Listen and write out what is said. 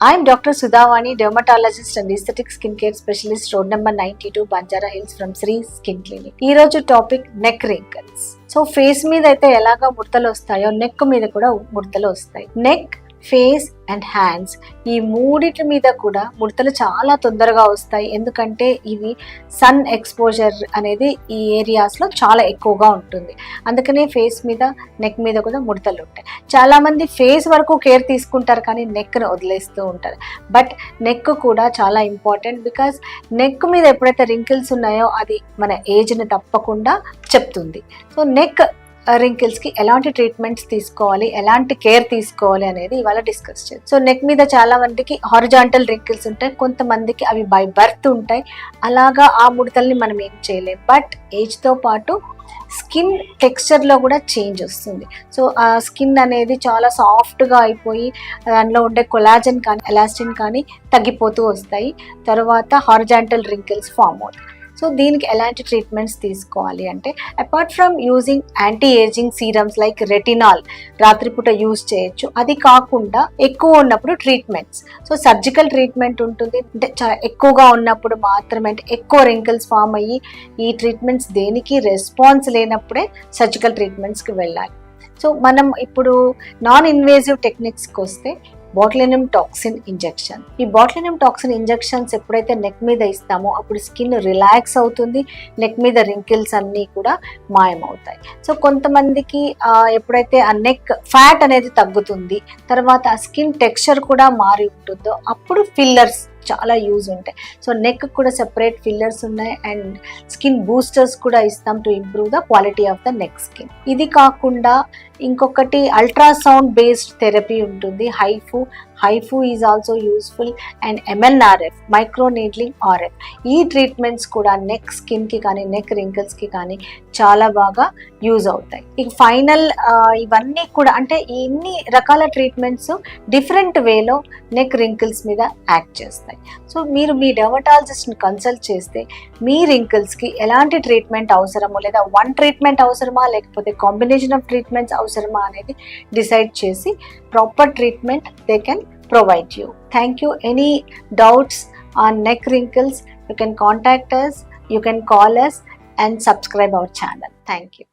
I'm Dr. Sudhavani, dermatologist and aesthetic skincare specialist, road number 92, Banjara Hills from Sri Skin Clinic. ఈ రోజు topic neck wrinkles. So face మీద అయితే ఎలాగా ముడతలు వస్తాయో నెక్ మీద కూడా ముడతలు వస్తాయి. నెక్, ఫేస్ అండ్ హ్యాండ్స్ ఈ మూడిటి మీద కూడా ముడతలు చాలా తొందరగా వస్తాయి. ఎందుకంటే ఇవి సన్ ఎక్స్పోజర్ అనేది ఈ ఏరియాస్లో చాలా ఎక్కువగా ఉంటుంది. అందుకనే ఫేస్ మీద, నెక్ మీద కూడా ముడతలు ఉంటాయి. చాలామంది ఫేస్ వరకు కేర్ తీసుకుంటారు కానీ నెక్ను వదిలేస్తూ ఉంటారు. బట్ నెక్ కూడా చాలా ఇంపార్టెంట్. బికాజ్ నెక్ మీద ఎప్పుడైతే రింకిల్స్ ఉన్నాయో అది మన ఏజ్ని తప్పకుండా చెప్తుంది. సో నెక్ రింకిల్స్కి ఎలాంటి ట్రీట్మెంట్స్ తీసుకోవాలి, ఎలాంటి కేర్ తీసుకోవాలి అనేది ఇవాళ డిస్కస్ చేద్దాం. సో నెక్ మీద చాలా మందికి హారిజాంటల్ రింకిల్స్ ఉంటాయి, కొంతమందికి అవి బై బర్త్ ఉంటాయి. అలాగా ఆ ముడతల్ని మనం ఏం చేయలేం. బట్ ఏజ్తో పాటు స్కిన్ టెక్స్చర్లో కూడా చేంజ్ వస్తుంది. సో ఆ స్కిన్ అనేది చాలా సాఫ్ట్గా అయిపోయి దానిలో ఉండే కొలాజన్ కానీ ఎలాస్టిన్ కానీ తగ్గిపోతూ వస్తాయి. తర్వాత హారిజాంటల్ రింకిల్స్ ఫామ్ అవుతాయి. సో దీనికి ఎలాంటి ట్రీట్మెంట్స్ తీసుకోవాలి అంటే, apart from using anti ageing serums like retinol రాత్రిపూట యూజ్ చేయొచ్చు. అది కాకుండా ఎక్కువ ఉన్నప్పుడు ట్రీట్మెంట్స్, సో సర్జికల్ ట్రీట్మెంట్ ఉంటుంది. అంటే చాలా ఎక్కువగా ఉన్నప్పుడు మాత్రమే, అంటే ఎక్కువ రింకిల్స్ ఫామ్ అయ్యి ఈ ట్రీట్మెంట్స్ దేనికి రెస్పాన్స్ లేనప్పుడే సర్జికల్ ట్రీట్మెంట్స్కి వెళ్ళాలి. సో మనం ఇప్పుడు నాన్ ఇన్వేజివ్ టెక్నిక్స్కి వస్తే బాటులినం టాక్సిన్ ఇంజెక్షన్. ఈ బాటులినం టాక్సిన్ ఇంజెక్షన్స్ ఎప్పుడైతే నెక్ మీద ఇస్తామో అప్పుడు స్కిన్ రిలాక్స్ అవుతుంది, నెక్ మీద రింకిల్స్ అన్నీ కూడా మాయమవుతాయి. సో కొంతమందికి ఎప్పుడైతే ఆ నెక్ ఫ్యాట్ అనేది తగ్గుతుంది, తర్వాత ఆ స్కిన్ టెక్స్చర్ కూడా మారి ఉంటుందో అప్పుడు ఫిల్లర్స్ చాలా యూజ్ ఉంటాయి. సో నెక్ కూడా సెపరేట్ ఫిల్లర్స్ ఉన్నాయి అండ్ స్కిన్ బూస్టర్స్ కూడా ఇస్తాం to improve the quality of the neck skin. ఇది కాకుండా ఇంకొకటి అల్ట్రాసౌండ్ బేస్డ్ థెరపీ ఉంటుంది. HIFU is also useful and MNRF, micro needling RF. ఈ ట్రీట్మెంట్స్ కూడా నెక్ స్కిన్కి కానీ నెక్ రింకిల్స్కి కానీ చాలా బాగా యూజ్ అవుతాయి. ఇక ఫైనల్ ఇవన్నీ కూడా అంటే ఇన్ని రకాల ట్రీట్మెంట్స్ డిఫరెంట్ వేలో నెక్ రింకిల్స్ మీద యాక్ట్ చేస్తాయి. సో మీరు మీ డెర్మటాలజిస్ట్ని కన్సల్ట్ చేస్తే మీ రింకిల్స్కి ఎలాంటి ట్రీట్మెంట్ అవసరమో, లేదా వన్ ట్రీట్మెంట్ అవసరమా లేకపోతే కాంబినేషన్ ఆఫ్ ట్రీట్మెంట్స్ అవసరమా అనేది డిసైడ్ చేసి proper treatment they can provide you. Thank you. Any doubts on neck wrinkles, you can contact us, you can call us and subscribe our channel. Thank you.